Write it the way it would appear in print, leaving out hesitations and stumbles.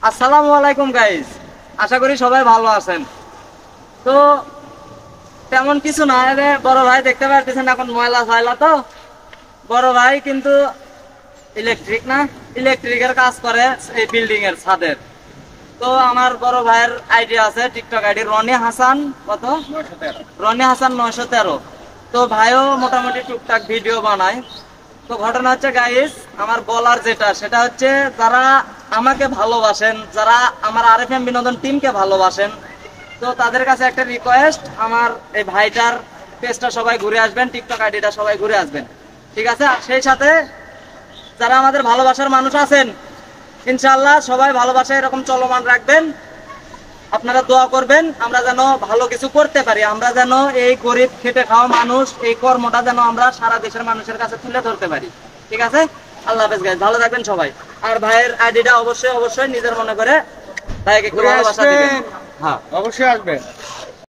আসসালামু আলাইকুম গাইস, আশা করি সবাই ভালো আছেন। তো তেমন কিছু না, বড় ভাই দেখতে পাচ্ছেন এখন ময়লা ফয়লা, তো বড় ভাই কিন্তু ইলেকট্রিকের কাজ করে এই বিল্ডিং এর ছাদের। তো আমার বড় ভাইয়ের আইডি আছে, টিকটক আইডি রনি হাসান, কত রনি হাসান 913। তো ভাইও মোটামুটি টুকটাক ভিডিও বানায়। তো ঘটনা হচ্ছে গাইস, আমার বলার যেটা সেটা হচ্ছে, যারা আমাকে ভালোবাসেন, যারা আমার আরএফএম বিনোদন টিমকে ভালোবাসেন, তো তাদের কাছে একটা রিকোয়েস্ট, আমার এই ভাইটার পেজটা সবাই ঘুরে আসবেন, টিকটক আইডিটা সবাই ঘুরে আসবেন, ঠিক আছে? আর সেই সাথে যারা আমাদের ভালোবাসার মানুষ আছেন, ইনশাআল্লাহ সবাই ভালোবাসা এরকম চলমান রাখবেন। আপনারা দোয়া করবেন আমরা যেন ভালো কিছু করতে পারি, আমরা যেন এই গরিব খেটে খাওয়া মানুষ এই কর্মটা যেন আমরা সারা দেশের মানুষের কাছে তুলে ধরতে পারি, ঠিক আছে? আল্লাহ হাফেজ গাইস, ভালো থাকবেন সবাই। আর ভাইয়ের আইডিটা অবশ্যই নিজের মনে করে ভাইকে একটু ভালোবাসা দিবেন। হ্যাঁ, অবশ্যই আসবেন।